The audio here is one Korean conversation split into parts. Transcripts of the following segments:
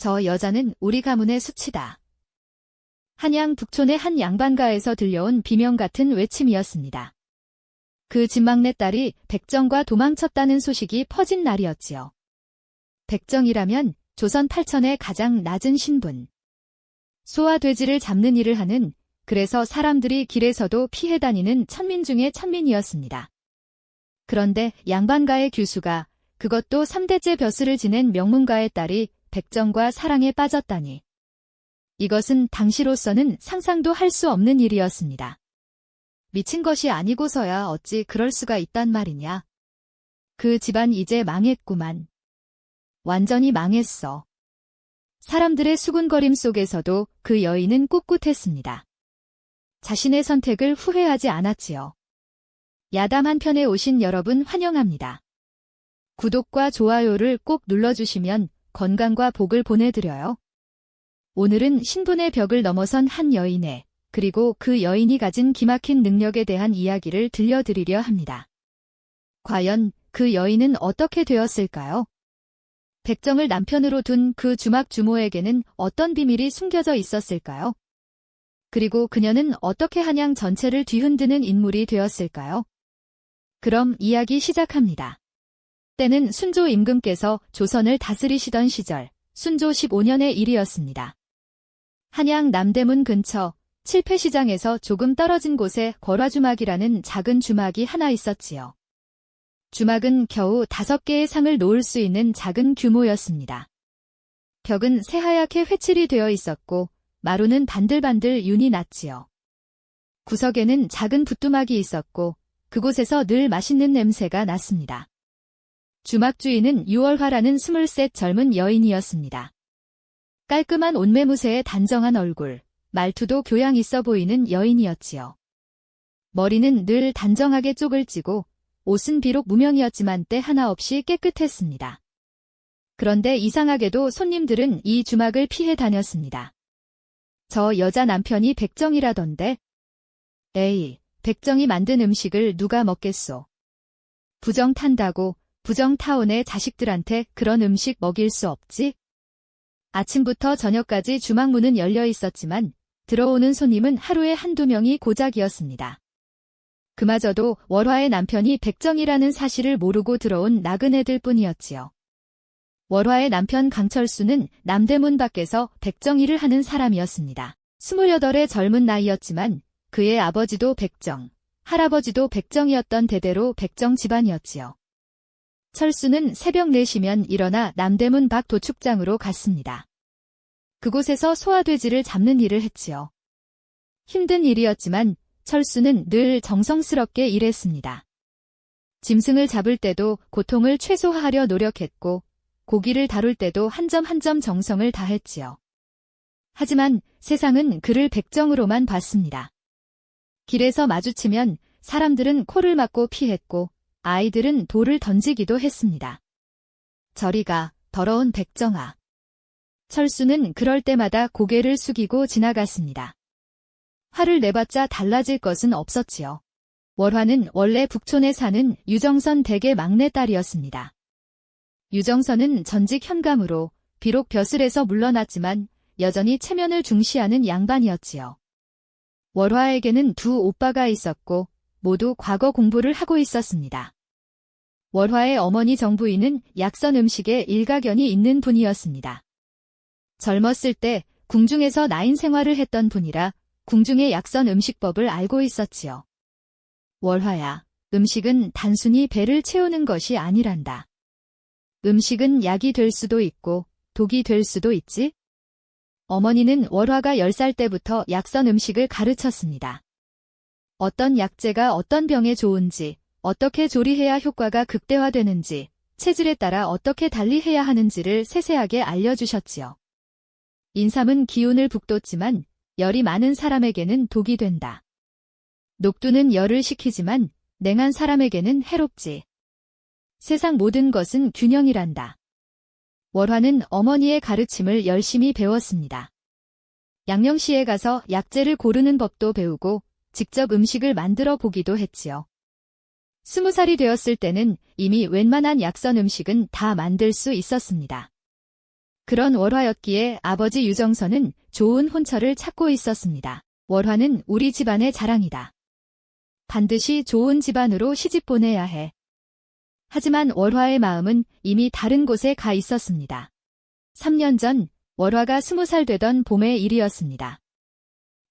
저 여자는 우리 가문의 수치다. 한양 북촌의 한 양반가에서 들려온 비명 같은 외침이었습니다. 그 진막내 딸이 백정과 도망쳤다는 소식이 퍼진 날이었지요. 백정이라면 조선 8천의 가장 낮은 신분. 소와 돼지를 잡는 일을 하는, 그래서 사람들이 길에서도 피해 다니는 천민 중의 천민이었습니다. 그런데 양반가의 규수가, 그것도 3대째 벼슬을 지낸 명문가의 딸이 백정과 사랑에 빠졌다니. 이것은 당시로서는 상상도 할 수 없는 일이었습니다. 미친 것이 아니고서야 어찌 그럴 수가 있단 말이냐. 그 집안 이제 망했구만. 완전히 망했어. 사람들의 수군거림 속에서도 그 여인은 꿋꿋했습니다. 자신의 선택을 후회하지 않았지요. 야담 한편에 오신 여러분 환영합니다. 구독과 좋아요를 꼭 눌러주시면 건강과 복을 보내드려요. 오늘은 신분의 벽을 넘어선 한 여인의, 그리고 그 여인이 가진 기막힌 능력에 대한 이야기를 들려드리려 합니다. 과연 그 여인은 어떻게 되었을까요? 백정을 남편으로 둔 그 주막 주모에게는 어떤 비밀이 숨겨져 있었을까요? 그리고 그녀는 어떻게 한양 전체를 뒤흔드는 인물이 되었을까요? 그럼 이야기 시작합니다. 때는 순조 임금께서 조선을 다스리시던 시절, 순조 15년의 일이었습니다. 한양 남대문 근처 칠패시장에서 조금 떨어진 곳에 걸화주막이라는 작은 주막이 하나 있었지요. 주막은 겨우 5개의 상을 놓을 수 있는 작은 규모였습니다. 벽은 새하얗게 회칠이 되어 있었고 마루는 반들반들 윤이 났지요. 구석에는 작은 붓두막이 있었고 그곳에서 늘 맛있는 냄새가 났습니다. 주막 주인은 유월화라는 23 젊은 여인이었습니다. 깔끔한 옷매무새의 단정한 얼굴, 말투도 교양 있어 보이는 여인이었지요. 머리는 늘 단정하게 쪽을 찌고 옷은 비록 무명이었지만 때 하나 없이 깨끗했습니다. 그런데 이상하게도 손님들은 이 주막을 피해 다녔습니다. 저 여자 남편이 백정이라던데? 에이, 백정이 만든 음식을 누가 먹겠소? 부정 탄다고 부정 타온의 자식들한테 그런 음식 먹일 수 없지? 아침부터 저녁까지 주막 문은 열려 있었지만 들어오는 손님은 하루에 1~2명이 고작이었습니다. 그마저도 월화의 남편이 백정이라는 사실을 모르고 들어온 나그네들 뿐이었지요. 월화의 남편 강철수는 남대문 밖에서 백정일을 하는 사람이었습니다. 28의 젊은 나이였지만 그의 아버지도 백정, 할아버지도 백정이었던 대대로 백정 집안이었지요. 철수는 새벽 4시면 일어나 남대문 밖 도축장으로 갔습니다. 그곳에서 소와 돼지를 잡는 일을 했지요. 힘든 일이었지만 철수는 늘 정성스럽게 일했습니다. 짐승을 잡을 때도 고통을 최소화하려 노력했고 고기를 다룰 때도 한 점 한 점 정성을 다했지요. 하지만 세상은 그를 백정으로만 봤습니다. 길에서 마주치면 사람들은 코를 막고 피했고 아이들은 돌을 던지기도 했습니다. 저리 가, 더러운 백정아. 철수는 그럴 때마다 고개를 숙이고 지나갔습니다. 화를 내봤자 달라질 것은 없었지요. 월화는 원래 북촌에 사는 유정선 댁의 막내딸이었습니다. 유정선은 전직 현감으로 비록 벼슬에서 물러났지만 여전히 체면을 중시하는 양반이었지요. 월화에게는 2 오빠가 있었고 모두 과거 공부를 하고 있었습니다. 월화의 어머니 정부인은 약선 음식에 일가견이 있는 분이었습니다. 젊었을 때 궁중에서 나인 생활을 했던 분이라 궁중의 약선 음식법을 알고 있었지요. 월화야, 음식은 단순히 배를 채우는 것이 아니란다. 음식은 약이 될 수도 있고 독이 될 수도 있지? 어머니는 월화가 10살 때부터 약선 음식을 가르쳤습니다. 어떤 약재가 어떤 병에 좋은지, 어떻게 조리해야 효과가 극대화되는지, 체질에 따라 어떻게 달리해야 하는지를 세세하게 알려주셨지요. 인삼은 기운을 북돋지만 열이 많은 사람에게는 독이 된다. 녹두는 열을 식히지만 냉한 사람에게는 해롭지. 세상 모든 것은 균형이란다. 월화는 어머니의 가르침을 열심히 배웠습니다. 양령시에 가서 약재를 고르는 법도 배우고 직접 음식을 만들어 보기도 했지요. 20살이 되었을 때는 이미 웬만한 약선 음식은 다 만들 수 있었습니다. 그런 월화였기에 아버지 유정선은 좋은 혼처를 찾고 있었습니다. 월화는 우리 집안의 자랑이다. 반드시 좋은 집안으로 시집 보내야 해. 하지만 월화의 마음은 이미 다른 곳에 가 있었습니다. 3년 전 월화가 20살 되던 봄의 일이었습니다.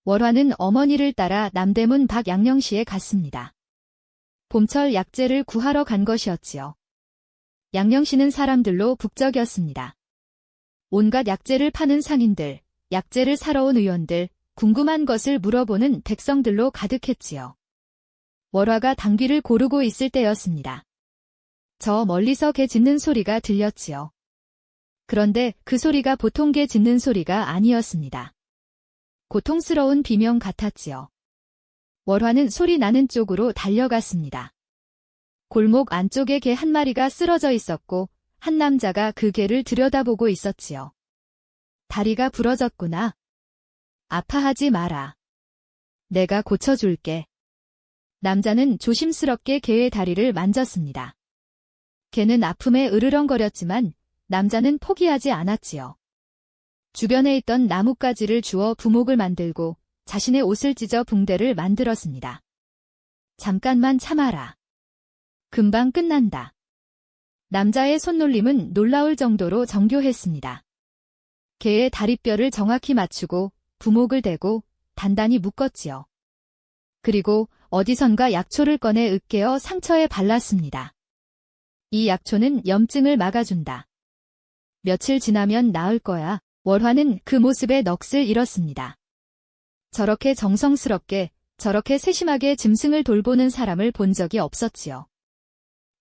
월화는 어머니를 따라 남대문 박양령시에 갔습니다. 봄철 약재를 구하러 간 것이었지요. 양령시는 사람들로 북적였습니다. 온갖 약재를 파는 상인들, 약재를 사러 온 의원들, 궁금한 것을 물어보는 백성들로 가득했지요. 월화가 당귀를 고르고 있을 때였습니다. 저 멀리서 개 짖는 소리가 들렸지요. 그런데 그 소리가 보통 개 짖는 소리가 아니었습니다. 고통스러운 비명 같았지요. 월화는 소리 나는 쪽으로 달려갔습니다. 골목 안쪽에 개 한 마리가 쓰러져 있었고 한 남자가 그 개를 들여다보고 있었지요. 다리가 부러졌구나. 아파하지 마라. 내가 고쳐줄게. 남자는 조심스럽게 개의 다리를 만졌습니다. 개는 아픔에 으르렁거렸지만 남자는 포기하지 않았지요. 주변에 있던 나뭇가지를 주워 부목을 만들고 자신의 옷을 찢어 붕대를 만들었습니다. 잠깐만 참아라. 금방 끝난다. 남자의 손놀림은 놀라울 정도로 정교했습니다. 개의 다리뼈를 정확히 맞추고 부목을 대고 단단히 묶었지요. 그리고 어디선가 약초를 꺼내 으깨어 상처에 발랐습니다. 이 약초는 염증을 막아준다. 며칠 지나면 나을 거야. 월화는 그 모습에 넋을 잃었습니다. 저렇게 정성스럽게, 저렇게 세심하게 짐승을 돌보는 사람을 본 적이 없었지요.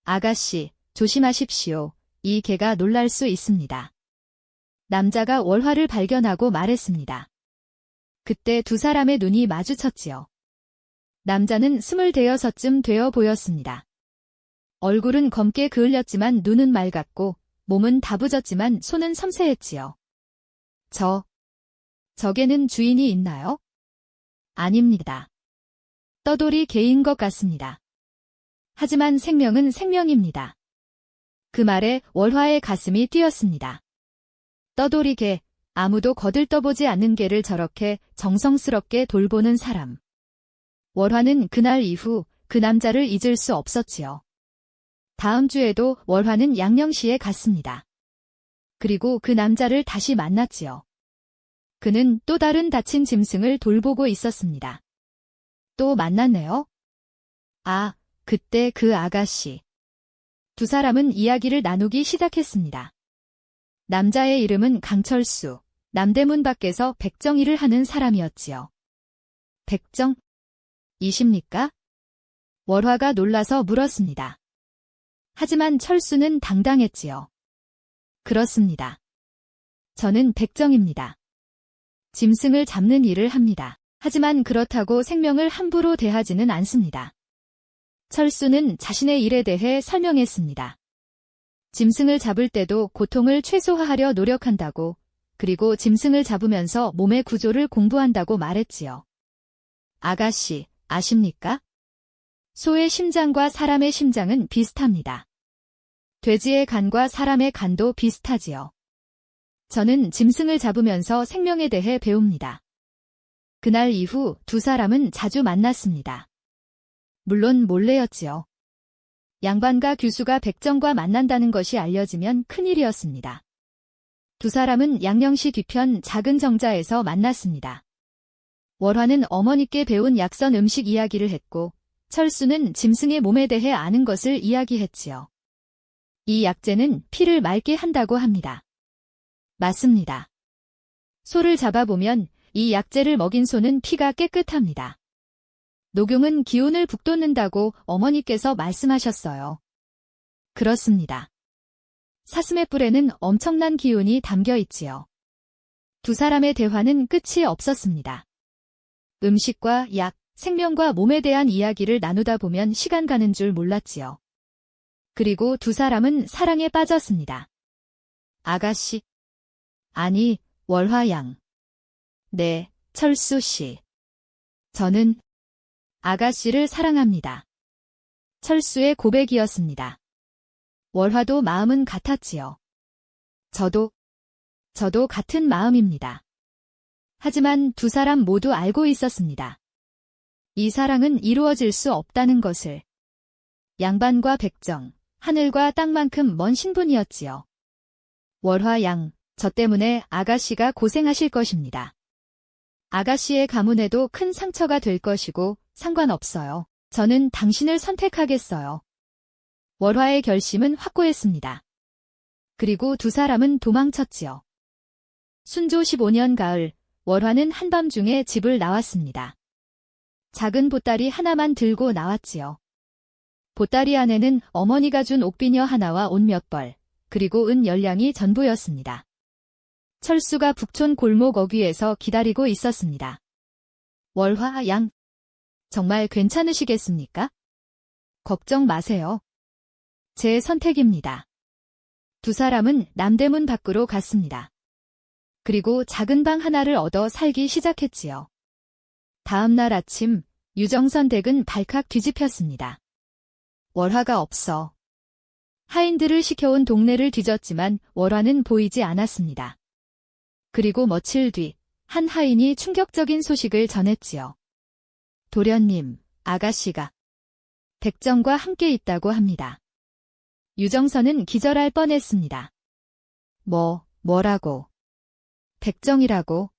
아가씨, 조심하십시오. 이 개가 놀랄 수 있습니다. 남자가 월화를 발견하고 말했습니다. 그때 두 사람의 눈이 마주쳤지요. 남자는 26쯤 되어 보였습니다. 얼굴은 검게 그을렸지만 눈은 맑았고 몸은 다부졌지만 손은 섬세했지요. 저 개는 주인이 있나요? 아닙니다. 떠돌이 개인 것 같습니다. 하지만 생명은 생명입니다. 그 말에 월화의 가슴이 뛰었습니다. 떠돌이 개, 아무도 거들떠보지 않는 개를 저렇게 정성스럽게 돌보는 사람. 월화는 그날 이후 그 남자를 잊을 수 없었지요. 다음 주에도 월화는 양령시에 갔습니다. 그리고 그 남자를 다시 만났지요. 그는 또 다른 다친 짐승을 돌보고 있었습니다. 또 만났네요. 아, 그때 그 아가씨. 두 사람은 이야기를 나누기 시작했습니다. 남자의 이름은 강철수, 남대문 밖에서 백정일을 하는 사람이었지요. 백정이십니까? 월화가 놀라서 물었습니다. 하지만 철수는 당당했지요. 그렇습니다. 저는 백정입니다. 짐승을 잡는 일을 합니다. 하지만 그렇다고 생명을 함부로 대하지는 않습니다. 철수는 자신의 일에 대해 설명했습니다. 짐승을 잡을 때도 고통을 최소화하려 노력한다고, 그리고 짐승을 잡으면서 몸의 구조를 공부한다고 말했지요. 아가씨, 아십니까? 소의 심장과 사람의 심장은 비슷합니다. 돼지의 간과 사람의 간도 비슷하지요. 저는 짐승을 잡으면서 생명에 대해 배웁니다. 그날 이후 두 사람은 자주 만났습니다. 물론 몰래였지요. 양반가 규수가 백정과 만난다는 것이 알려지면 큰일이었습니다. 두 사람은 양령시 뒤편 작은 정자에서 만났습니다. 월화는 어머니께 배운 약선 음식 이야기를 했고 철수는 짐승의 몸에 대해 아는 것을 이야기했지요. 이 약재는 피를 맑게 한다고 합니다. 맞습니다. 소를 잡아보면 이 약재를 먹인 소는 피가 깨끗합니다. 녹용은 기운을 북돋는다고 어머니께서 말씀하셨어요. 그렇습니다. 사슴의 뿔에는 엄청난 기운이 담겨 있지요. 두 사람의 대화는 끝이 없었습니다. 음식과 약, 생명과 몸에 대한 이야기를 나누다 보면 시간 가는 줄 몰랐지요. 그리고 두 사람은 사랑에 빠졌습니다. 아가씨. 아니, 월화양. 네, 철수 씨. 저는 아가씨를 사랑합니다. 철수의 고백이었습니다. 월화도 마음은 같았지요. 저도 저도 같은 마음입니다. 하지만 두 사람 모두 알고 있었습니다. 이 사랑은 이루어질 수 없다는 것을. 양반과 백정, 하늘과 땅만큼 먼 신분이었지요. 월화양, 저 때문에 아가씨가 고생하실 것입니다. 아가씨의 가문에도 큰 상처가 될 것이고 상관없어요. 저는 당신을 선택하겠어요. 월화의 결심은 확고했습니다. 그리고 두 사람은 도망쳤지요. 순조 15년 가을, 월화는 한밤중에 집을 나왔습니다. 작은 보따리 하나만 들고 나왔지요. 보따리 안에는 어머니가 준 옥비녀 하나와 옷 몇 벌, 그리고 은 10량이 전부였습니다. 철수가 북촌 골목 어귀에서 기다리고 있었습니다. 월화 양, 정말 괜찮으시겠습니까? 걱정 마세요. 제 선택입니다. 두 사람은 남대문 밖으로 갔습니다. 그리고 작은 방 하나를 얻어 살기 시작했지요. 다음 날 아침, 유정선 댁은 발칵 뒤집혔습니다. 월화가 없어. 하인들을 시켜온 동네를 뒤졌지만 월화는 보이지 않았습니다. 그리고 며칠 뒤, 한 하인이 충격적인 소식을 전했지요. 도련님, 아가씨가 백정과 함께 있다고 합니다. 유정선은 기절할 뻔했습니다. 뭐라고? 백정이라고?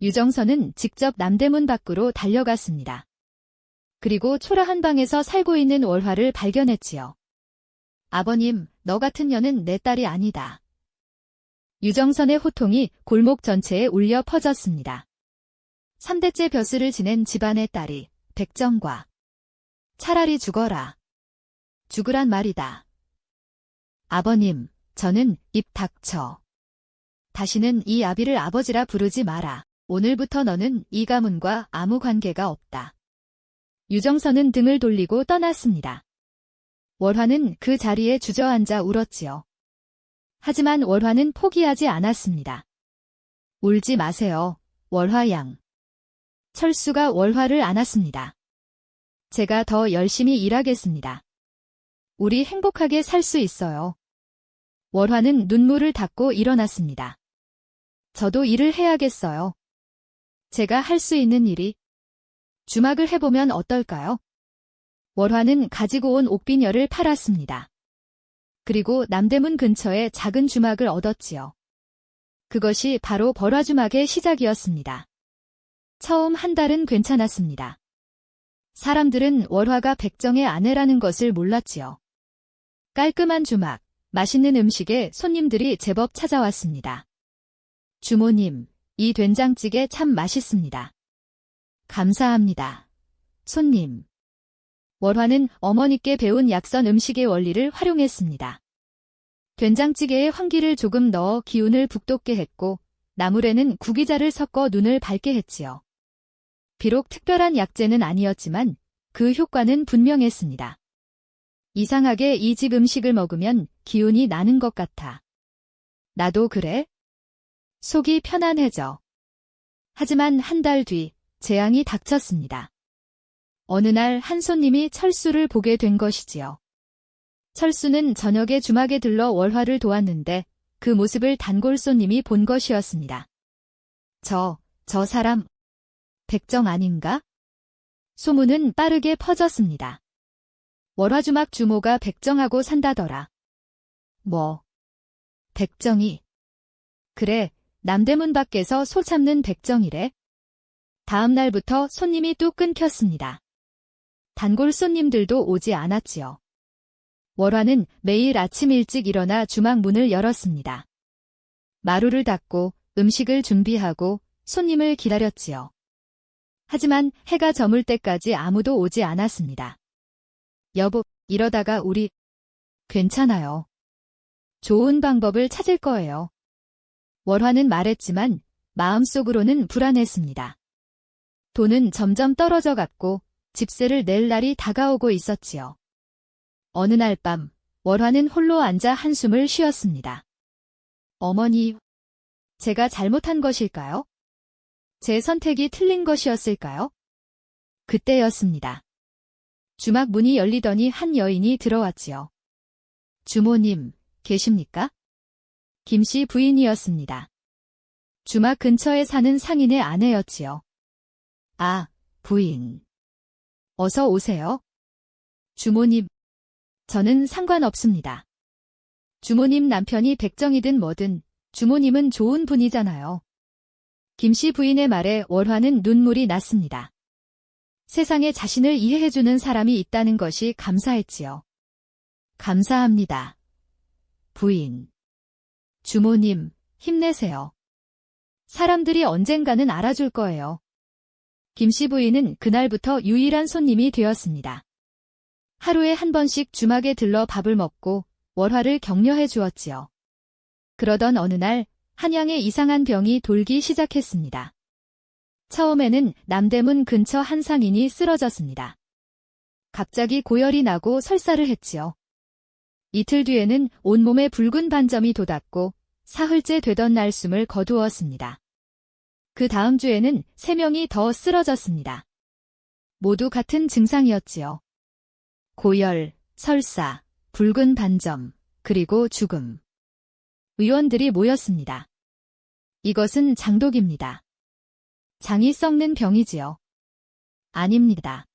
유정선은 직접 남대문 밖으로 달려갔습니다. 그리고 초라한 방에서 살고 있는 월화를 발견했지요. 아버님, 너 같은 년은 내 딸이 아니다. 유정선의 호통이 골목 전체에 울려 퍼졌습니다. 3대째 벼슬을 지낸 집안의 딸이 백정과 차라리 죽어라. 죽으란 말이다. 아버님, 저는 입 닥쳐. 다시는 이 아비를 아버지라 부르지 마라. 오늘부터 너는 이 가문과 아무 관계가 없다. 유정선은 등을 돌리고 떠났습니다. 월화는 그 자리에 주저앉아 울었지요. 하지만 월화는 포기하지 않았습니다. 울지 마세요, 월화 양. 철수가 월화를 안았습니다. 제가 더 열심히 일하겠습니다. 우리 행복하게 살 수 있어요. 월화는 눈물을 닦고 일어났습니다. 저도 일을 해야겠어요. 제가 할 수 있는 일이. 주막을 해보면 어떨까요? 월화는 가지고 온 옥비녀를 팔았습니다. 그리고 남대문 근처에 작은 주막을 얻었지요. 그것이 바로 벌화주막의 시작이었습니다. 처음 한 달은 괜찮았습니다. 사람들은 월화가 백정의 아내라는 것을 몰랐지요. 깔끔한 주막, 맛있는 음식에 손님들이 제법 찾아왔습니다. 주모님, 이 된장찌개 참 맛있습니다. 감사합니다. 손님. 월화는 어머니께 배운 약선 음식의 원리를 활용했습니다. 된장찌개에 황기를 조금 넣어 기운을 북돋게 했고 나물에는 구기자를 섞어 눈을 밝게 했지요. 비록 특별한 약재는 아니었지만 그 효과는 분명했습니다. 이상하게 이 집 음식을 먹으면 기운이 나는 것 같아. 나도 그래? 속이 편안해져. 하지만 한 달 뒤 재앙이 닥쳤습니다. 어느 날 한 손님이 철수를 보게 된 것이지요. 철수는 저녁에 주막에 들러 월화를 도왔는데 그 모습을 단골 손님이 본 것이었습니다. 저 사람 백정 아닌가? 소문은 빠르게 퍼졌습니다. 월화주막 주모가 백정하고 산다더라. 백정이. 그래, 남대문 밖에서 소 참는 백정이래. 다음 날부터 손님이 뚝 끊겼습니다. 단골 손님들도 오지 않았지요. 월화는 매일 아침 일찍 일어나 주막 문을 열었습니다. 마루를 닦고 음식을 준비하고 손님을 기다렸지요. 하지만 해가 저물 때까지 아무도 오지 않았습니다. 여보, 이러다가 우리... 괜찮아요. 좋은 방법을 찾을 거예요. 월화는 말했지만 마음속으로는 불안했습니다. 돈은 점점 떨어져 갔고 집세를 낼 날이 다가오고 있었지요. 어느 날 밤 월화는 홀로 앉아 한숨을 쉬었습니다. 어머니, 제가 잘못한 것일까요? 제 선택이 틀린 것이었을까요? 그때였습니다. 주막 문이 열리더니 한 여인이 들어왔지요. 주모님, 계십니까? 김씨 부인이었습니다. 주막 근처에 사는 상인의 아내였지요. 아, 부인. 어서 오세요. 주모님. 저는 상관없습니다. 주모님 남편이 백정이든 뭐든 주모님은 좋은 분이잖아요. 김씨 부인의 말에 월화는 눈물이 났습니다. 세상에 자신을 이해해주는 사람이 있다는 것이 감사했지요. 감사합니다. 부인. 주모님, 힘내세요. 사람들이 언젠가는 알아줄 거예요. 김씨 부인은 그날부터 유일한 손님이 되었습니다. 하루에 한 번씩 주막에 들러 밥을 먹고 월화를 격려해 주었지요. 그러던 어느 날 한양에 이상한 병이 돌기 시작했습니다. 처음에는 남대문 근처 한 상인이 쓰러졌습니다. 갑자기 고열이 나고 설사를 했지요. 이틀 뒤에는 온몸에 붉은 반점이 돋았고 사흘째 되던 날 숨을 거두었습니다. 그 다음 주에는 3명이 더 쓰러졌습니다. 모두 같은 증상이었지요. 고열, 설사, 붉은 반점, 그리고 죽음. 의원들이 모였습니다. 이것은 장독입니다. 장이 썩는 병이지요. 아닙니다.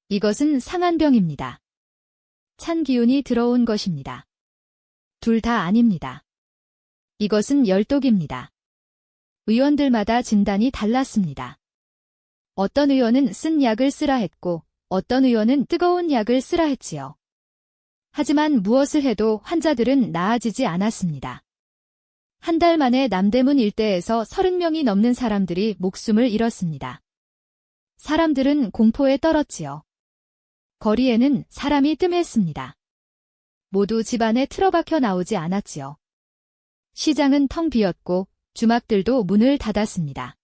이것은 상한 병입니다. 찬 기운이 들어온 것입니다. 둘 다 아닙니다. 이것은 열독입니다. 의원들마다 진단이 달랐습니다. 어떤 의원은 쓴 약을 쓰라 했고 어떤 의원은 뜨거운 약을 쓰라 했지요. 하지만 무엇을 해도 환자들은 나아지지 않았습니다. 한 달 만에 남대문 일대에서 30명이 넘는 사람들이 목숨을 잃었습니다. 사람들은 공포에 떨었지요. 거리에는 사람이 뜸했습니다. 모두 집 안에 틀어박혀 나오지 않았지요. 시장은 텅 비었고 주막들도 문을 닫았습니다.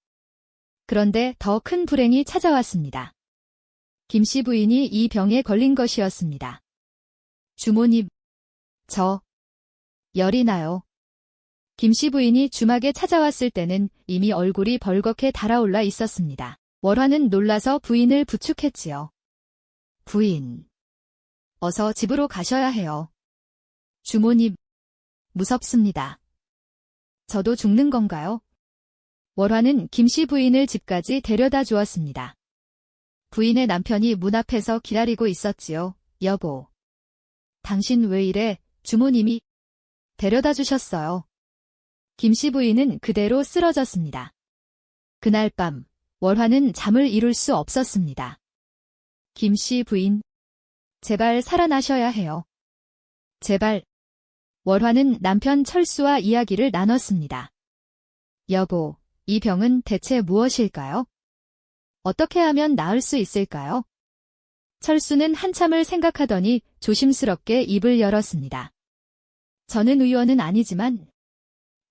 그런데 더 큰 불행이 찾아왔습니다. 김씨 부인이 이 병에 걸린 것이었습니다. 주모님, 저 열이 나요. 김씨 부인이 주막에 찾아왔을 때는 이미 얼굴이 벌겋게 달아올라 있었습니다. 월화는 놀라서 부인을 부축했지요. 부인, 어서 집으로 가셔야 해요. 주모님, 무섭습니다. 저도 죽는 건가요? 월화는 김씨 부인을 집까지 데려다 주었습니다. 부인의 남편이 문 앞에서 기다리고 있었지요. 여보. 당신 왜 이래? 주모님이 데려다 주셨어요. 김씨 부인은 그대로 쓰러졌습니다. 그날 밤 월화는 잠을 이룰 수 없었습니다. 김씨 부인, 제발 살아나셔야 해요. 제발. 월화는 남편 철수와 이야기를 나눴습니다. 여보, 이 병은 대체 무엇일까요? 어떻게 하면 나을 수 있을까요? 철수는 한참을 생각하더니 조심스럽게 입을 열었습니다. 저는 의원은 아니지만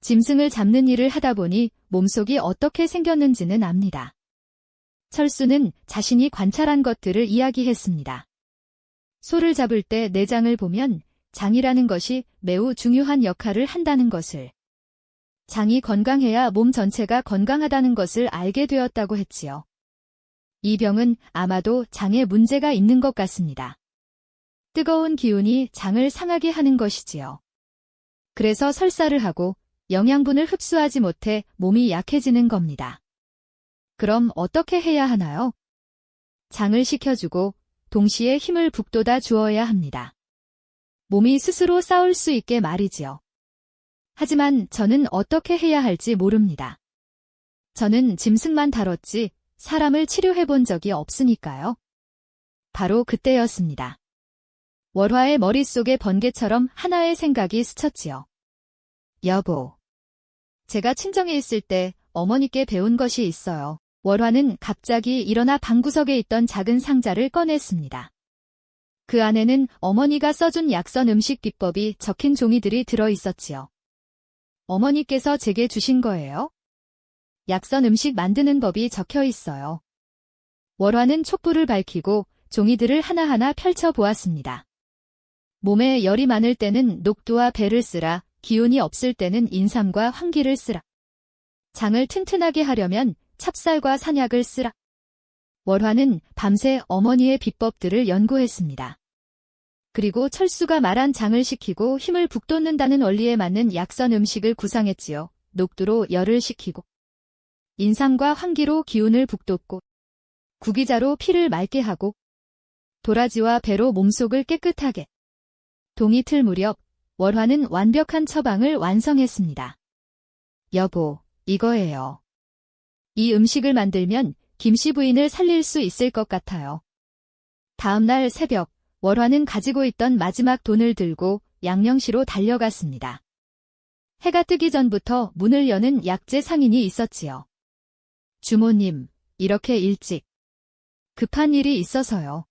짐승을 잡는 일을 하다 보니 몸속이 어떻게 생겼는지는 압니다. 철수는 자신이 관찰한 것들을 이야기했습니다. 소를 잡을 때 내장을 보면 장이라는 것이 매우 중요한 역할을 한다는 것을, 장이 건강해야 몸 전체가 건강하다는 것을 알게 되었다고 했지요. 이 병은 아마도 장에 문제가 있는 것 같습니다. 뜨거운 기운이 장을 상하게 하는 것이지요. 그래서 설사를 하고 영양분을 흡수하지 못해 몸이 약해지는 겁니다. 그럼 어떻게 해야 하나요? 장을 식혀주고 동시에 힘을 북돋아 주어야 합니다. 몸이 스스로 싸울 수 있게 말이지요. 하지만 저는 어떻게 해야 할지 모릅니다. 저는 짐승만 다뤘지 사람을 치료해 본 적이 없으니까요. 바로 그때였습니다. 월화의 머릿속에 번개처럼 하나의 생각이 스쳤지요. 여보. 제가 친정에 있을 때 어머니께 배운 것이 있어요. 월화는 갑자기 일어나 방구석에 있던 작은 상자를 꺼냈습니다. 그 안에는 어머니가 써준 약선 음식 비법이 적힌 종이들이 들어 있었지요. 어머니께서 제게 주신 거예요? 약선 음식 만드는 법이 적혀 있어요. 월화는 촛불을 밝히고 종이들을 하나하나 펼쳐 보았습니다. 몸에 열이 많을 때는 녹두와 배를 쓰라, 기운이 없을 때는 인삼과 황기를 쓰라. 장을 튼튼하게 하려면 찹쌀과 산약을 쓰라. 월화는 밤새 어머니의 비법들을 연구했습니다. 그리고 철수가 말한 장을 식히고 힘을 북돋는다는 원리에 맞는 약선 음식을 구상했지요. 녹두로 열을 식히고 인삼과 황기로 기운을 북돋고 구기자로 피를 맑게 하고 도라지와 배로 몸속을 깨끗하게. 동이 틀 무렵 월화는 완벽한 처방을 완성했습니다. 여보, 이거예요. 이 음식을 만들면 김씨 부인을 살릴 수 있을 것 같아요. 다음날 새벽, 월화는 가지고 있던 마지막 돈을 들고 양령시로 달려갔습니다. 해가 뜨기 전부터 문을 여는 약재 상인이 있었지요. 주모님, 이렇게 일찍. 급한 일이 있어서요.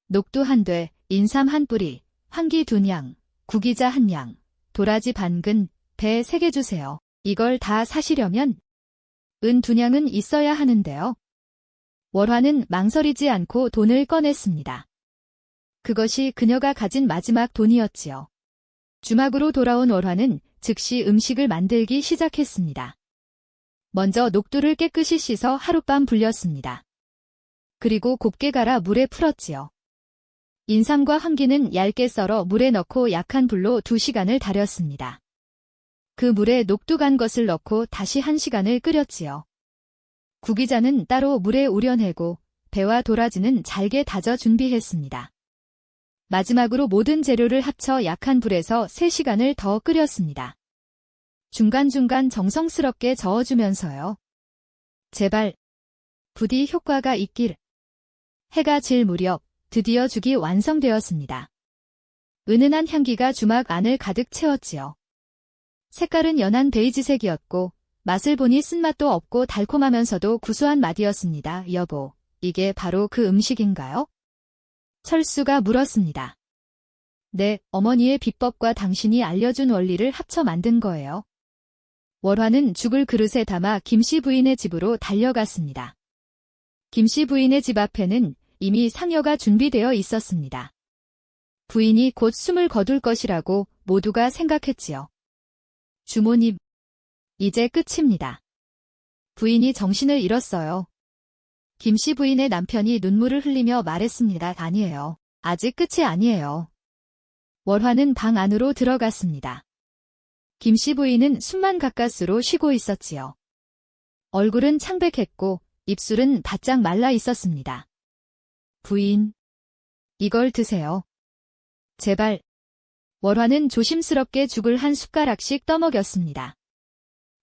녹두 한 돼, 인삼 한 뿌리, 황기 2냥, 구기자 1냥, 도라지 반근, 배 3개 주세요. 이걸 다 사시려면 은 2냥은 있어야 하는데요. 월화는 망설이지 않고 돈을 꺼냈습니다. 그것이 그녀가 가진 마지막 돈이었지요. 주막으로 돌아온 월화는 즉시 음식을 만들기 시작했습니다. 먼저 녹두를 깨끗이 씻어 하룻밤 불렸습니다. 그리고 곱게 갈아 물에 풀었지요. 인삼과 황기는 얇게 썰어 물에 넣고 약한 불로 2시간을 달였습니다. 그 물에 녹두 간 것을 넣고 다시 1시간을 끓였지요. 구기자는 따로 물에 우려내고 배와 도라지는 잘게 다져 준비했습니다. 마지막으로 모든 재료를 합쳐 약한 불에서 3시간을 더 끓였습니다. 중간중간 정성스럽게 저어주면서요. 제발 부디 효과가 있길. 해가 질 무렵 드디어 죽이 완성되었습니다. 은은한 향기가 주막 안을 가득 채웠지요. 색깔은 연한 베이지색이었고 맛을 보니 쓴맛도 없고 달콤하면서도 구수한 맛이었습니다. 여보, 이게 바로 그 음식인가요? 철수가 물었습니다. 네, 어머니의 비법과 당신이 알려준 원리를 합쳐 만든 거예요. 월화는 죽을 그릇에 담아 김씨 부인의 집으로 달려갔습니다. 김씨 부인의 집 앞에는 이미 상여가 준비되어 있었습니다. 부인이 곧 숨을 거둘 것이라고 모두가 생각했지요. 주모님, 이제 끝입니다. 부인이 정신을 잃었어요. 김씨 부인의 남편이 눈물을 흘리며 말했습니다. 아니에요. 아직 끝이 아니에요. 월화는 방 안으로 들어갔습니다. 김씨 부인은 숨만 가까스로 쉬고 있었지요. 얼굴은 창백했고 입술은 바짝 말라 있었습니다. 부인, 이걸 드세요. 제발. 월화는 조심스럽게 죽을 한 숟가락씩 떠먹였습니다.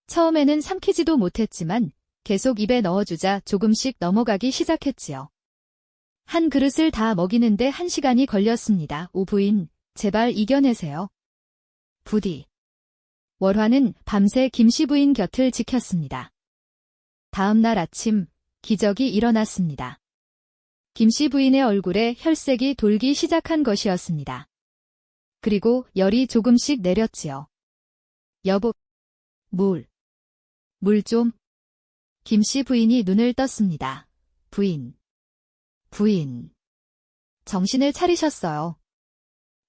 처음에는 삼키지도 못했지만 계속 입에 넣어주자 조금씩 넘어가기 시작했지요. 한 그릇을 다 먹이는데 1시간이 걸렸습니다. 오 부인, 제발 이겨내세요. 부디. 월화는 밤새 김씨 부인 곁을 지켰습니다. 다음 날 아침, 기적이 일어났습니다. 김씨 부인의 얼굴에 혈색이 돌기 시작한 것이었습니다. 그리고 열이 조금씩 내렸지요. 여보, 물 좀. 김씨 부인이 눈을 떴습니다. 부인. 정신을 차리셨어요.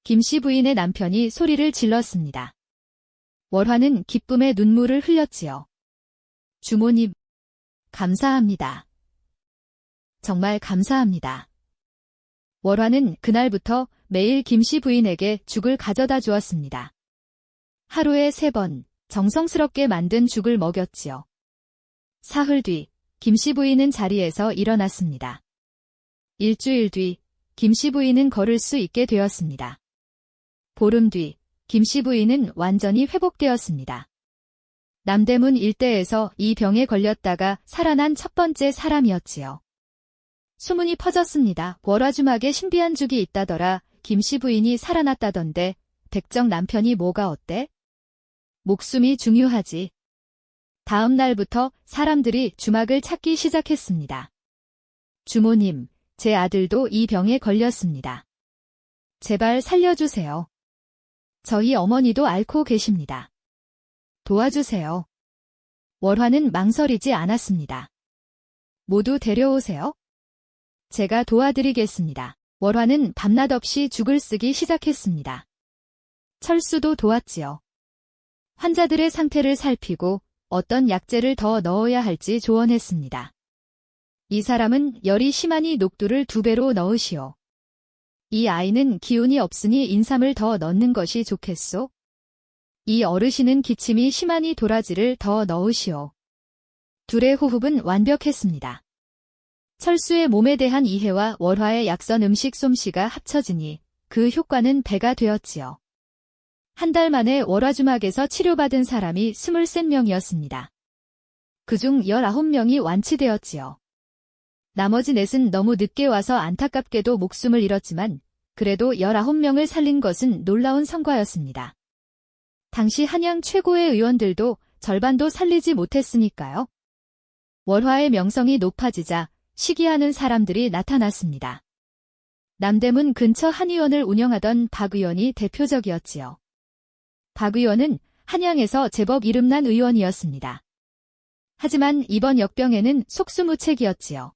김씨 부인의 남편이 소리를 질렀습니다. 월화는 기쁨의 눈물을 흘렸지요. 주모님, 감사합니다. 정말 감사합니다. 월화는 그날부터 매일 김씨 부인에게 죽을 가져다 주었습니다. 하루에 3번 정성스럽게 만든 죽을 먹였지요. 사흘 뒤 김씨 부인은 자리에서 일어났습니다. 일주일 뒤 김씨 부인은 걸을 수 있게 되었습니다. 보름 뒤 김씨 부인은 완전히 회복되었습니다. 남대문 일대에서 이 병에 걸렸다가 살아난 첫 번째 사람이었지요. 소문이 퍼졌습니다. 월화주막에 신비한 죽이 있다더라. 김씨 부인이 살아났다던데 백정 남편이 뭐가 어때? 목숨이 중요하지. 다음 날부터 사람들이 주막을 찾기 시작했습니다. 주모님, 제 아들도 이 병에 걸렸습니다. 제발 살려주세요. 저희 어머니도 앓고 계십니다. 도와주세요. 월화는 망설이지 않았습니다. 모두 데려오세요. 제가 도와드리겠습니다. 월화는 밤낮 없이 죽을 쓰기 시작했습니다. 철수도 도왔지요. 환자들의 상태를 살피고 어떤 약재를 더 넣어야 할지 조언했습니다. 이 사람은 열이 심하니 녹두를 2배로 넣으시오. 이 아이는 기운이 없으니 인삼을 더 넣는 것이 좋겠소? 이 어르신은 기침이 심하니 도라지를 더 넣으시오. 둘의 호흡은 완벽했습니다. 철수의 몸에 대한 이해와 월화의 약선 음식 솜씨가 합쳐지니 그 효과는 배가 되었지요. 한 달 만에 월화주막에서 치료받은 사람이 23명이었습니다. 그중 19명이 완치되었지요. 나머지 넷은 너무 늦게 와서 안타깝게도 목숨을 잃었지만 그래도 19명을 살린 것은 놀라운 성과였습니다. 당시 한양 최고의 의원들도 절반도 살리지 못했으니까요. 월화의 명성이 높아지자 시기하는 사람들이 나타났습니다. 남대문 근처 한의원을 운영하던 박 의원이 대표적이었지요. 박 의원은 한양에서 제법 이름난 의원이었습니다. 하지만 이번 역병에는 속수무책이었지요.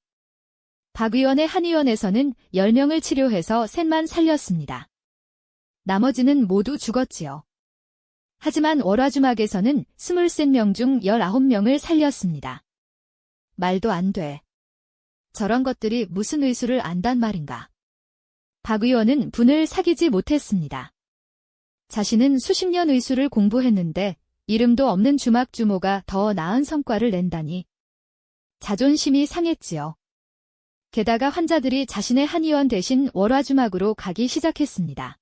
박 의원의 한의원에서는 10명을 치료해서 셋만 살렸습니다. 나머지는 모두 죽었지요. 하지만 월화주막에서는 23명 중 19명을 살렸습니다. 말도 안 돼. 저런 것들이 무슨 의술을 안단 말인가. 박 의원은 분을 사귀지 못했습니다. 자신은 수십 년 의술을 공부했는데 이름도 없는 주막주모가 더 나은 성과를 낸다니. 자존심이 상했지요. 게다가 환자들이 자신의 한의원 대신 월화주막으로 가기 시작했습니다.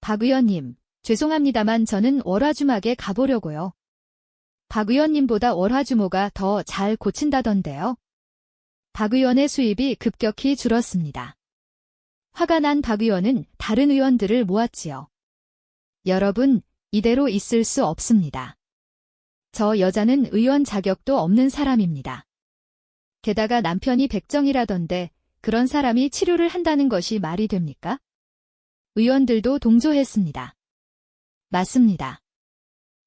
박 의원님, 죄송합니다만 저는 월화주막에 가보려고요. 박 의원님보다 월화주모가 더 잘 고친다던데요. 박 의원의 수입이 급격히 줄었습니다. 화가 난 박 의원은 다른 의원들을 모았지요. 여러분, 이대로 있을 수 없습니다. 저 여자는 의원 자격도 없는 사람입니다. 게다가 남편이 백정이라던데 그런 사람이 치료를 한다는 것이 말이 됩니까? 의원들도 동조했습니다. 맞습니다.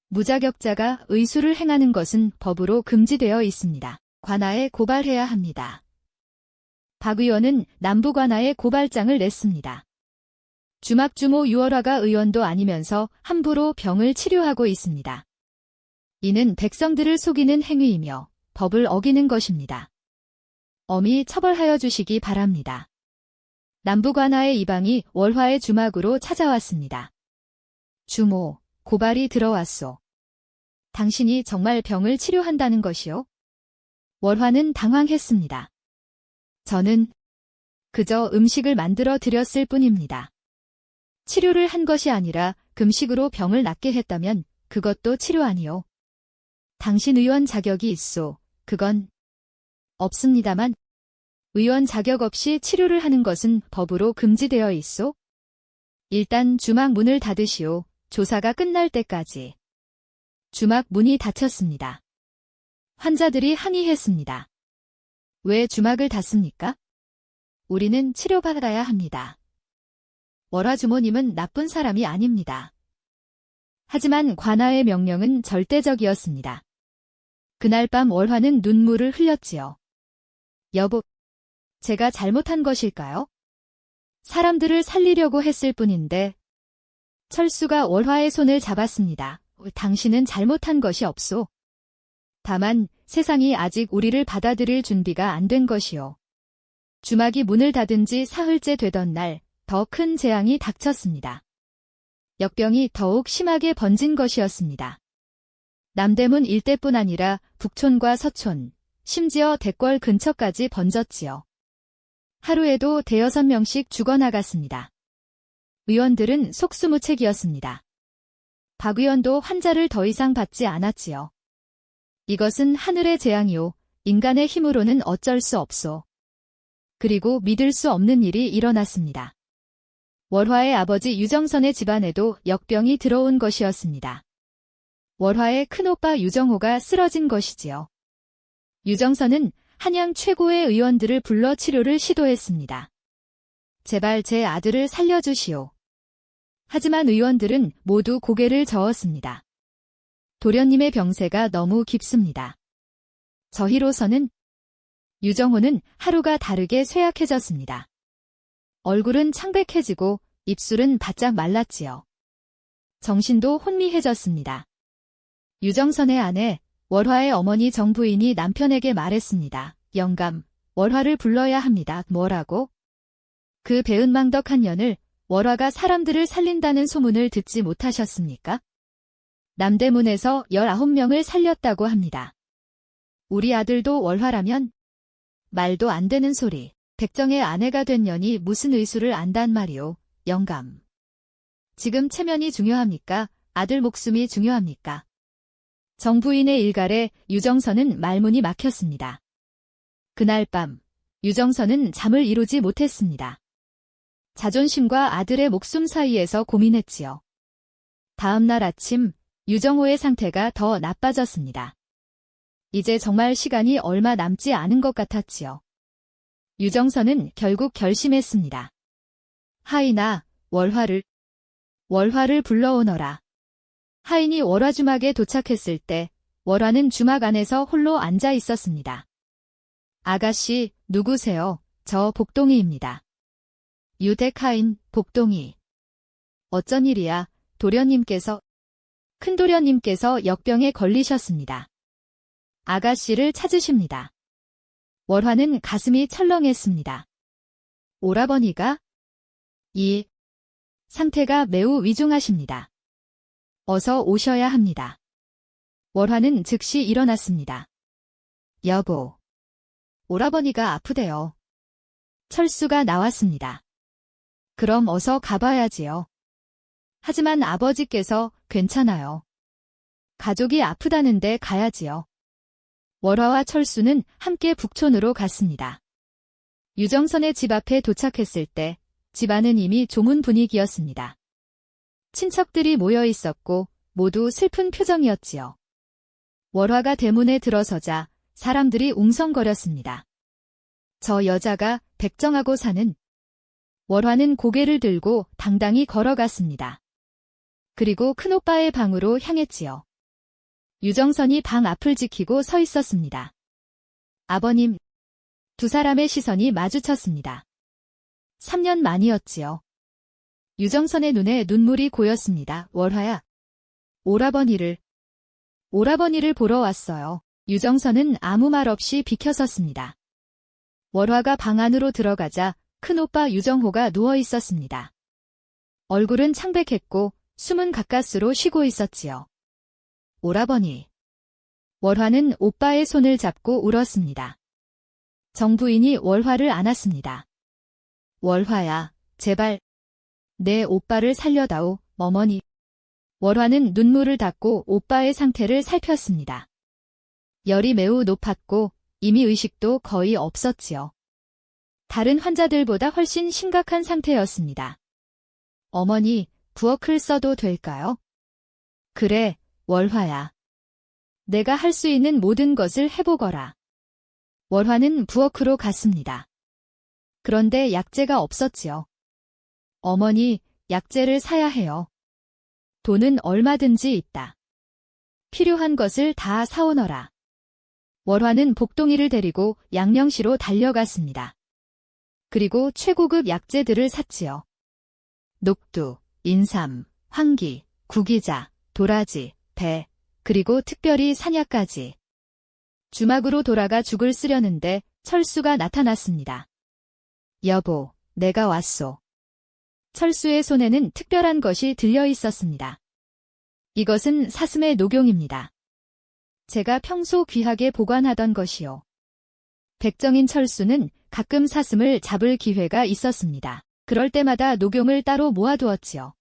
무자격자가 의술을 행하는 것은 법으로 금지되어 있습니다. 관아에 고발해야 합니다. 박 의원은 남부관아에 고발장을 냈습니다. 주막주모 유월화가 의원도 아니면서 함부로 병을 치료하고 있습니다. 이는 백성들을 속이는 행위이며 법을 어기는 것입니다. 엄히 처벌하여 주시기 바랍니다. 남부관아의 이방이 월화의 주막으로 찾아왔습니다. 주모, 고발이 들어왔소. 당신이 정말 병을 치료한다는 것이요? 월화는 당황했습니다. 저는 그저 음식을 만들어 드렸을 뿐입니다. 치료를 한 것이 아니라 금식으로 병을 낫게 했다면 그것도 치료 아니요. 당신 의원 자격이 있소. 그건 없습니다만 의원 자격 없이 치료를 하는 것은 법으로 금지되어 있소. 일단 주막 문을 닫으시오. 조사가 끝날 때까지. 주막 문이 닫혔습니다. 환자들이 항의했습니다. 왜 주막을 닫습니까? 우리는 치료받아야 합니다. 월화주모님은 나쁜 사람이 아닙니다. 하지만 관아의 명령은 절대적이었습니다. 그날 밤 월화는 눈물을 흘렸지요. 여보, 제가 잘못한 것일까요? 사람들을 살리려고 했을 뿐인데. 철수가 월화의 손을 잡았습니다. 당신은 잘못한 것이 없소. 다만 세상이 아직 우리를 받아들일 준비가 안 된 것이요. 주막이 문을 닫은 지 사흘째 되던 날 더 큰 재앙이 닥쳤습니다. 역병이 더욱 심하게 번진 것이었습니다. 남대문 일대뿐 아니라 북촌과 서촌, 심지어 대궐 근처까지 번졌지요. 하루에도 5~6명씩 죽어나갔습니다. 의원들은 속수무책이었습니다. 박 의원도 환자를 더 이상 받지 않았지요. 이것은 하늘의 재앙이요. 인간의 힘으로는 어쩔 수 없소. 그리고 믿을 수 없는 일이 일어났습니다. 월화의 아버지 유정선의 집안에도 역병이 들어온 것이었습니다. 월화의 큰오빠 유정호가 쓰러진 것이지요. 유정선은 한양 최고의 의원들을 불러 치료를 시도했습니다. 제발 제 아들을 살려주시오. 하지만 의원들은 모두 고개를 저었습니다. 도련님의 병세가 너무 깊습니다. 저희로서는 유정호는 하루가 다르게 쇠약해졌습니다. 얼굴은 창백해지고 입술은 바짝 말랐지요. 정신도 혼미해졌습니다. 유정선의 아내, 월화의 어머니 정부인이 남편에게 말했습니다. 영감, 월화를 불러야 합니다. 뭐라고? 그 배은망덕한 년을 월화가 사람들을 살린다는 소문을 듣지 못하셨습니까? 남대문에서 19명을 살렸다고 합니다. 우리 아들도 월화라면? 말도 안 되는 소리. 백정의 아내가 된 년이 무슨 의수를 안단 말이오. 영감. 지금 체면이 중요합니까? 아들 목숨이 중요합니까? 정부인의 일갈에 유정선은 말문이 막혔습니다. 그날 밤 유정선은 잠을 이루지 못했습니다. 자존심과 아들의 목숨 사이에서 고민했지요. 다음 날 아침 유정호의 상태가 더 나빠졌습니다. 이제 정말 시간이 얼마 남지 않은 것 같았지요. 유정선은 결국 결심했습니다. 하인아, 월화를 불러오너라. 하인이 월화 주막에 도착했을 때 월화는 주막 안에서 홀로 앉아 있었습니다. 아가씨, 누구세요? 저 복동이입니다. 유댁 하인, 복동이. 어쩐 일이야? 도련님께서, 큰도련님께서 역병에 걸리셨습니다. 아가씨를 찾으십니다. 월화는 가슴이 철렁했습니다. 오라버니가? 이 상태가 매우 위중하십니다. 어서 오셔야 합니다. 월화는 즉시 일어났습니다. 여보. 오라버니가 아프대요. 철수가 나왔습니다. 그럼 어서 가봐야지요. 하지만 아버지께서 괜찮아요. 가족이 아프다는데 가야지요. 월화와 철수는 함께 북촌으로 갔습니다. 유정선의 집 앞에 도착했을 때 집안은 이미 조문 분위기였습니다. 친척들이 모여 있었고 모두 슬픈 표정이었지요. 월화가 대문에 들어서자 사람들이 웅성거렸습니다. 저 여자가 백정하고 사는. 월화는 고개를 들고 당당히 걸어갔습니다. 그리고 큰오빠의 방으로 향했지요. 유정선이 방 앞을 지키고 서 있었습니다. 아버님. 두 사람의 시선이 마주쳤습니다. 3년 만이었지요. 유정선의 눈에 눈물이 고였습니다. 월화야. 오라버니를 보러 왔어요. 유정선은 아무 말 없이 비켜섰습니다. 월화가 방 안으로 들어가자 큰오빠 유정호가 누워 있었습니다. 얼굴은 창백했고 숨은 가까스로 쉬고 있었지요. 오라버니. 월화는 오빠의 손을 잡고 울었습니다. 정부인이 월화를 안았습니다. 월화야, 제발 내 오빠를 살려다오, 어머니. 월화는 눈물을 닦고 오빠의 상태를 살폈습니다. 열이 매우 높았고 이미 의식도 거의 없었지요. 다른 환자들보다 훨씬 심각한 상태였습니다. 어머니, 부엌을 써도 될까요? 그래, 월화야. 내가 할 수 있는 모든 것을 해보거라. 월화는 부엌으로 갔습니다. 그런데 약재가 없었지요. 어머니, 약재를 사야 해요. 돈은 얼마든지 있다. 필요한 것을 다 사오너라. 월화는 복동이를 데리고 양령시로 달려갔습니다. 그리고 최고급 약재들을 샀지요. 녹두, 인삼, 황기, 구기자, 도라지, 배, 그리고 특별히 산약까지. 주막으로 돌아가 죽을 쓰려는데 철수가 나타났습니다. 여보, 내가 왔소. 철수의 손에는 특별한 것이 들려 있었습니다. 이것은 사슴의 녹용입니다. 제가 평소 귀하게 보관하던 것이요. 백정인 철수는 가끔 사슴을 잡을 기회가 있었습니다. 그럴 때마다 녹용을 따로 모아두었지요.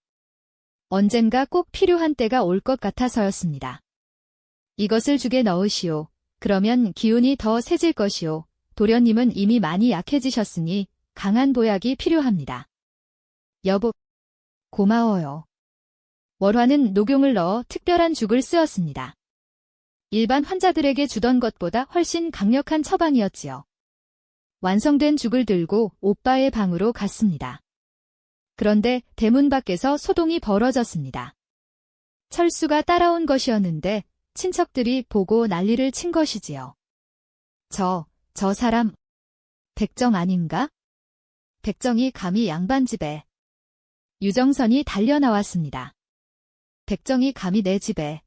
언젠가 꼭 필요한 때가 올 것 같아서였습니다. 이것을 죽에 넣으시오. 그러면 기운이 더 세질 것이오. 도련님은 이미 많이 약해지셨으니 강한 보약이 필요합니다. 여보, 고마워요. 월화는 녹용을 넣어 특별한 죽을 쓰었습니다. 일반 환자들에게 주던 것보다 훨씬 강력한 처방이었지요. 완성된 죽을 들고 오빠의 방으로 갔습니다. 그런데 대문 밖에서 소동이 벌어졌습니다. 철수가 따라온 것이었는데 친척들이 보고 난리를 친 것이지요. 저 사람 백정 아닌가? 백정이 감히 양반집에. 유정선이 달려나왔습니다. 백정이 감히 내 집에.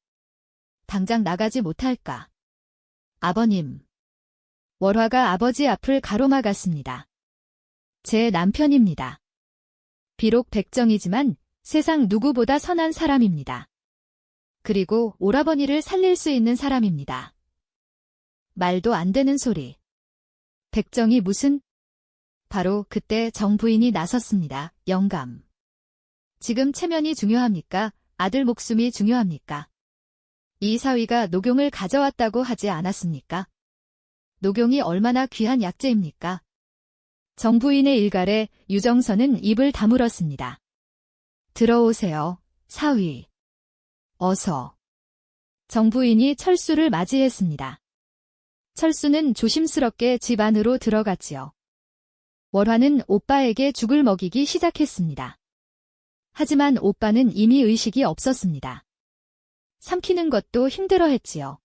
당장 나가지 못할까? 아버님. 월화가 아버지 앞을 가로막았습니다. 제 남편입니다. 비록 백정이지만 세상 누구보다 선한 사람입니다. 그리고 오라버니를 살릴 수 있는 사람입니다. 말도 안 되는 소리. 백정이 무슨? 바로 그때 정 부인이 나섰습니다. 영감. 지금 체면이 중요합니까? 아들 목숨이 중요합니까? 이 사위가 녹용을 가져왔다고 하지 않았습니까? 녹용이 얼마나 귀한 약재입니까? 정 부인의 일갈에 유정선은 입을 다물었습니다. 들어오세요, 사위. 어서. 정 부인이 철수를 맞이했습니다. 철수는 조심스럽게 집 안으로 들어갔지요. 월화는 오빠에게 죽을 먹이기 시작했습니다. 하지만 오빠는 이미 의식이 없었습니다. 삼키는 것도 힘들어했지요.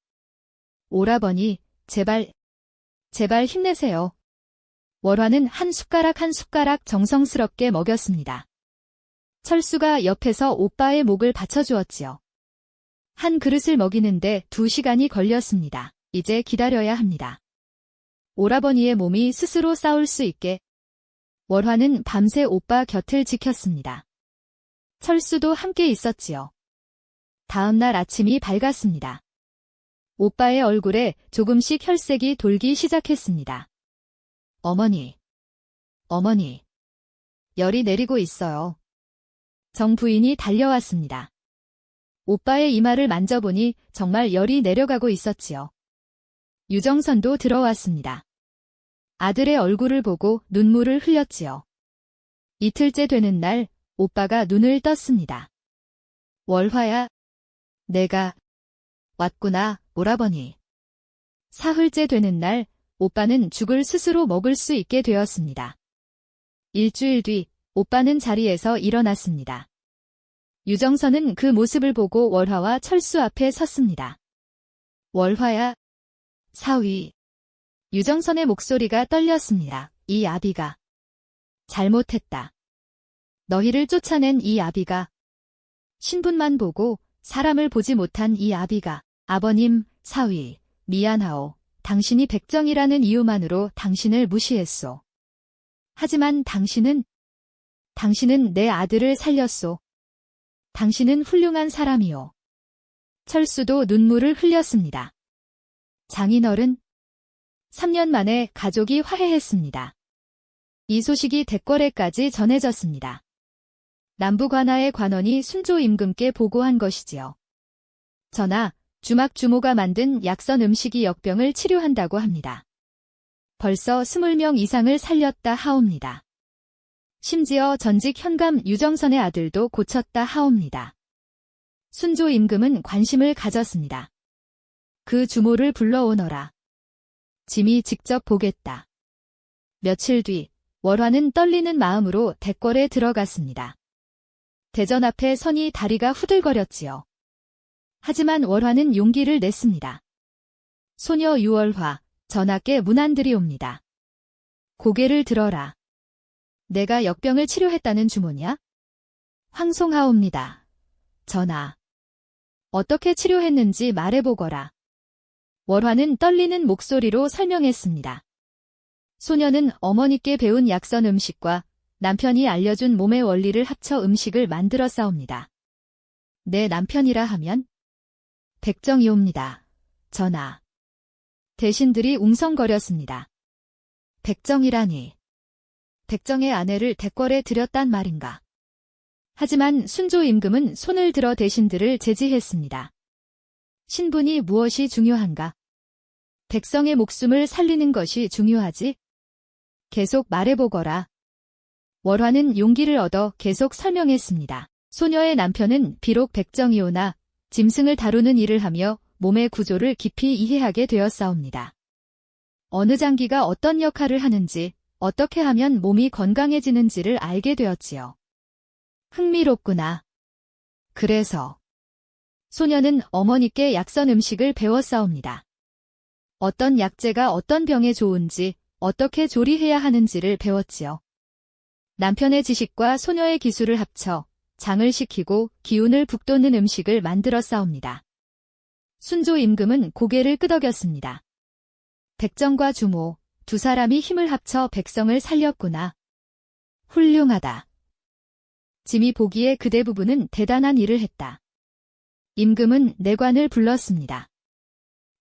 오라버니, 제발 힘내세요. 월화는 한 숟가락 한 숟가락 정성스럽게 먹였습니다. 철수가 옆에서 오빠의 목을 받쳐주었지요. 한 그릇을 먹이는데 2시간이 걸렸습니다. 이제 기다려야 합니다. 오라버니의 몸이 스스로 싸울 수 있게. 월화는 밤새 오빠 곁을 지켰습니다. 철수도 함께 있었지요. 다음 날 아침이 밝았습니다. 오빠의 얼굴에 조금씩 혈색이 돌기 시작했습니다. 어머니, 열이 내리고 있어요. 정 부인이 달려왔습니다. 오빠의 이마를 만져보니 정말 열이 내려가고 있었지요. 유정선도 들어왔습니다. 아들의 얼굴을 보고 눈물을 흘렸지요. 이틀째 되는 날 오빠가 눈을 떴습니다. 월화야, 내가 왔구나, 오라버니. 사흘째 되는 날 오빠는 죽을 스스로 먹을 수 있게 되었습니다. 일주일 뒤 오빠는 자리에서 일어났습니다. 유정선은 그 모습을 보고 월화와 철수 앞에 섰습니다. 월화야, 사위. 유정선의 목소리가 떨렸습니다. 이 아비가 잘못했다. 너희를 쫓아낸 이 아비가, 신분만 보고 사람을 보지 못한 이 아비가, 아버님, 사위, 미안하오. 당신이 백정이라는 이유만으로 당신을 무시했소. 하지만 당신은 내 아들을 살렸소. 당신은 훌륭한 사람이오. 철수도 눈물을 흘렸습니다. 장인어른, 3년 만에 가족이 화해했습니다. 이 소식이 대궐에까지 전해졌습니다. 남부관하의 관원이 순조 임금께 보고한 것이지요. 전하, 주막 주모가 만든 약선 음식이 역병을 치료한다고 합니다. 벌써 20명 이상을 살렸다 하옵니다. 심지어 전직 현감 유정선의 아들도 고쳤다 하옵니다. 순조 임금은 관심을 가졌습니다. 그 주모를 불러오너라. 짐이 직접 보겠다. 며칠 뒤 월화는 떨리는 마음으로 대궐에 들어갔습니다. 대전 앞에 서니 다리가 후들거렸지요. 하지만 월화는 용기를 냈습니다. 소녀 유월화, 전하께 문안드리옵니다. 고개를 들어라. 내가 역병을 치료했다는 주모냐? 황송하옵니다. 전하. 어떻게 치료했는지 말해보거라. 월화는 떨리는 목소리로 설명했습니다. 소녀는 어머니께 배운 약선 음식과 남편이 알려준 몸의 원리를 합쳐 음식을 만들어 싸웁니다. 내 남편이라 하면? 백정이옵니다. 전하. 대신들이 웅성거렸습니다. 백정이라니. 백정의 아내를 대궐에 들였단 말인가. 하지만 순조 임금은 손을 들어 대신들을 제지했습니다. 신분이 무엇이 중요한가? 백성의 목숨을 살리는 것이 중요하지? 계속 말해보거라. 월화는 용기를 얻어 계속 설명했습니다. 소녀의 남편은 비록 백정이오나 짐승을 다루는 일을 하며 몸의 구조를 깊이 이해하게 되었사옵니다. 어느 장기가 어떤 역할을 하는지, 어떻게 하면 몸이 건강해지는지를 알게 되었지요. 흥미롭구나. 그래서 소녀는 어머니께 약선 음식을 배웠사옵니다. 어떤 약재가 어떤 병에 좋은지, 어떻게 조리해야 하는지를 배웠지요. 남편의 지식과 소녀의 기술을 합쳐 장을 식히고 기운을 북돋는 음식을 만들어 싸웁니다. 순조 임금은 고개를 끄덕였습니다. 백정과 주모, 두 사람이 힘을 합쳐 백성을 살렸구나. 훌륭하다. 짐이 보기에 그 대부분은 대단한 일을 했다. 임금은 내관을 불렀습니다.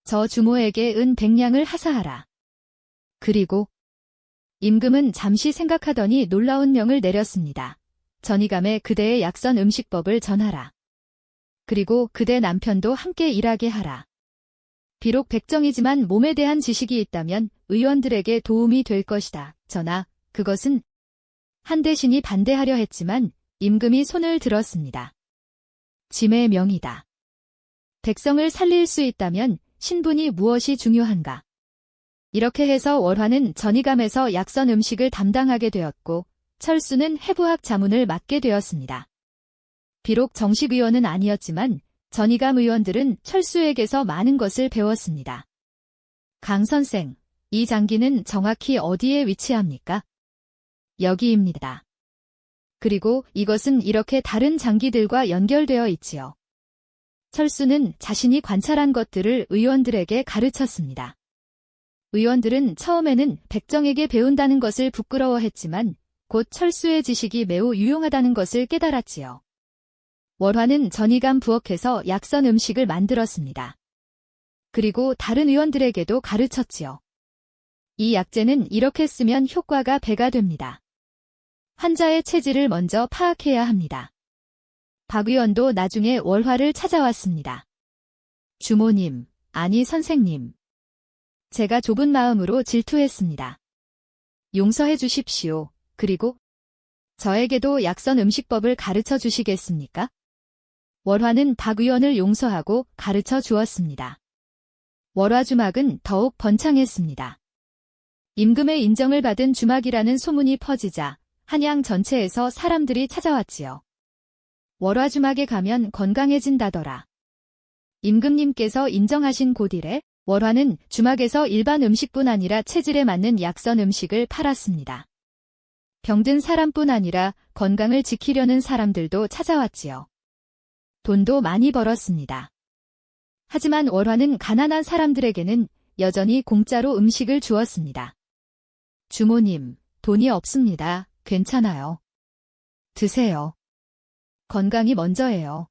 저 주모에게 은 100냥을 하사하라. 그리고 임금은 잠시 생각하더니 놀라운 명을 내렸습니다. 전이감에 그대의 약선 음식법을 전하라. 그리고 그대 남편도 함께 일하게 하라. 비록 백정이지만 몸에 대한 지식이 있다면 의원들에게 도움이 될 것이다. 전하, 그것은 한 대신이 반대하려 했지만 임금이 손을 들었습니다. 짐의 명이다. 백성을 살릴 수 있다면 신분이 무엇이 중요한가? 이렇게 해서 월화는 전이감에서 약선 음식을 담당하게 되었고 철수는 해부학 자문을 맡게 되었습니다. 비록 정식 의원은 아니었지만 전이감 의원들은 철수에게서 많은 것을 배웠습니다. 강 선생, 이 장기는 정확히 어디에 위치합니까? 여기입니다. 그리고 이것은 이렇게 다른 장기들과 연결되어 있지요. 철수는 자신이 관찰한 것들을 의원들에게 가르쳤습니다. 의원들은 처음에는 백정에게 배운다는 것을 부끄러워했지만 곧 철수의 지식이 매우 유용하다는 것을 깨달았지요. 월화는 전이감 부엌에서 약선 음식을 만들었습니다. 그리고 다른 의원들에게도 가르쳤지요. 이 약재는 이렇게 쓰면 효과가 배가 됩니다. 환자의 체질을 먼저 파악해야 합니다. 박 의원도 나중에 월화를 찾아왔습니다. 주모님, 아니 선생님. 제가 좁은 마음으로 질투했습니다. 용서해 주십시오. 그리고 저에게도 약선 음식법을 가르쳐 주시겠습니까? 월화는 박 의원을 용서하고 가르쳐 주었습니다. 월화 주막은 더욱 번창했습니다. 임금의 인정을 받은 주막이라는 소문이 퍼지자 한양 전체에서 사람들이 찾아왔지요. 월화 주막에 가면 건강해진다더라. 임금님께서 인정하신 곧이래 월화는 주막에서 일반 음식뿐 아니라 체질에 맞는 약선 음식을 팔았습니다. 병든 사람뿐 아니라 건강을 지키려는 사람들도 찾아왔지요. 돈도 많이 벌었습니다. 하지만 월화는 가난한 사람들에게는 여전히 공짜로 음식을 주었습니다. 주모님, 돈이 없습니다. 괜찮아요. 드세요. 건강이 먼저예요.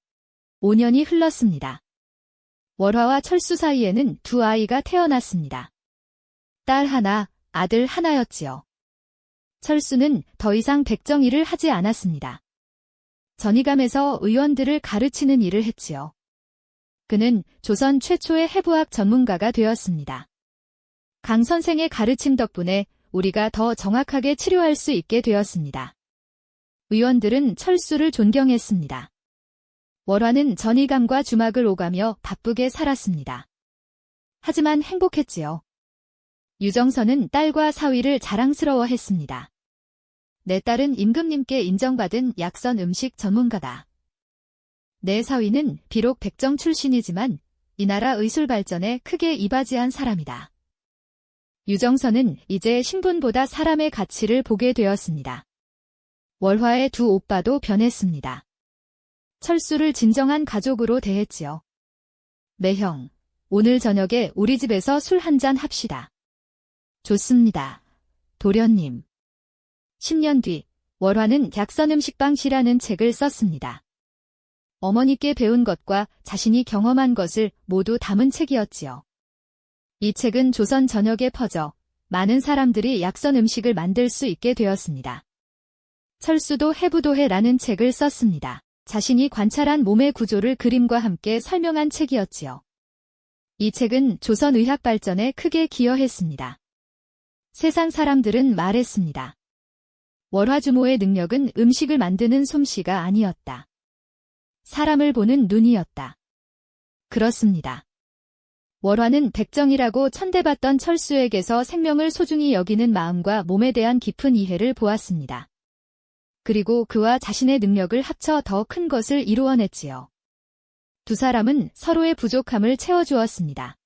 5년이 흘렀습니다. 월화와 철수 사이에는 두 아이가 태어났습니다. 딸 하나, 아들 하나였지요. 철수는 더 이상 백정 일을 하지 않았습니다. 전이감에서 의원들을 가르치는 일을 했지요. 그는 조선 최초의 해부학 전문가가 되었습니다. 강 선생의 가르침 덕분에 우리가 더 정확하게 치료할 수 있게 되었습니다. 의원들은 철수를 존경했습니다. 월화는 전이감과 주막을 오가며 바쁘게 살았습니다. 하지만 행복했지요. 유정선은 딸과 사위를 자랑스러워했습니다. 내 딸은 임금님께 인정받은 약선 음식 전문가다. 내 사위는 비록 백정 출신이지만 이 나라 의술 발전에 크게 이바지한 사람이다. 유정선은 이제 신분보다 사람의 가치를 보게 되었습니다. 월화의 두 오빠도 변했습니다. 철수를 진정한 가족으로 대했지요. 매형, 오늘 저녁에 우리 집에서 술 한잔 합시다. 좋습니다. 도련님. 10년 뒤 월화는 약선 음식방시라는 책을 썼습니다. 어머니께 배운 것과 자신이 경험한 것을 모두 담은 책이었지요. 이 책은 조선 전역에 퍼져 많은 사람들이 약선 음식을 만들 수 있게 되었습니다. 철수도 해부도해라는 책을 썼습니다. 자신이 관찰한 몸의 구조를 그림과 함께 설명한 책이었지요. 이 책은 조선 의학 발전에 크게 기여했습니다. 세상 사람들은 말했습니다. 월화 주모의 능력은 음식을 만드는 솜씨가 아니었다. 사람을 보는 눈이었다. 그렇습니다. 월화는 백정이라고 천대받던 철수에게서 생명을 소중히 여기는 마음과 몸에 대한 깊은 이해를 보았습니다. 그리고 그와 자신의 능력을 합쳐 더 큰 것을 이루어냈지요. 두 사람은 서로의 부족함을 채워주었습니다.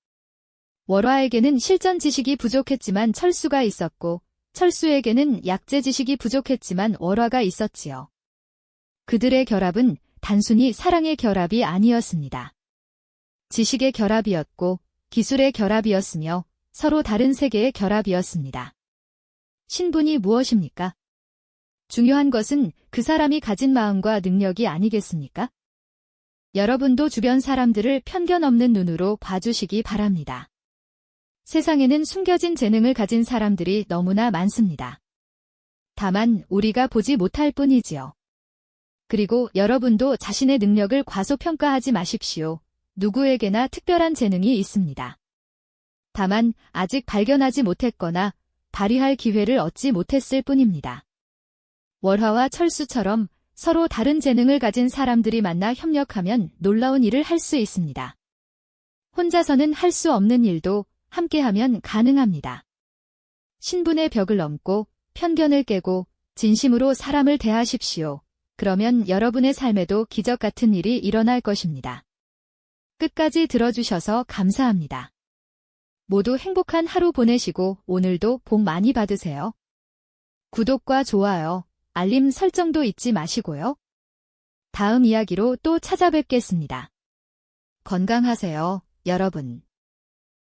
월화에게는 실전 지식이 부족했지만 철수가 있었고 철수에게는 약재 지식이 부족했지만 월화가 있었지요. 그들의 결합은 단순히 사랑의 결합이 아니었습니다. 지식의 결합이었고 기술의 결합이었으며 서로 다른 세계의 결합이었습니다. 신분이 무엇입니까? 중요한 것은 그 사람이 가진 마음과 능력이 아니겠습니까? 여러분도 주변 사람들을 편견 없는 눈으로 봐주시기 바랍니다. 세상에는 숨겨진 재능을 가진 사람들이 너무나 많습니다. 다만 우리가 보지 못할 뿐이지요. 그리고 여러분도 자신의 능력을 과소평가하지 마십시오. 누구에게나 특별한 재능이 있습니다. 다만 아직 발견하지 못했거나 발휘할 기회를 얻지 못했을 뿐입니다. 월화와 철수처럼 서로 다른 재능을 가진 사람들이 만나 협력하면 놀라운 일을 할 수 있습니다. 혼자서는 할 수 없는 일도 함께하면 가능합니다. 신분의 벽을 넘고 편견을 깨고 진심으로 사람을 대하십시오. 그러면 여러분의 삶에도 기적 같은 일이 일어날 것입니다. 끝까지 들어주셔서 감사합니다. 모두 행복한 하루 보내시고 오늘도 복 많이 받으세요. 구독과 좋아요, 알림 설정도 잊지 마시고요. 다음 이야기로 또 찾아뵙겠습니다. 건강하세요, 여러분.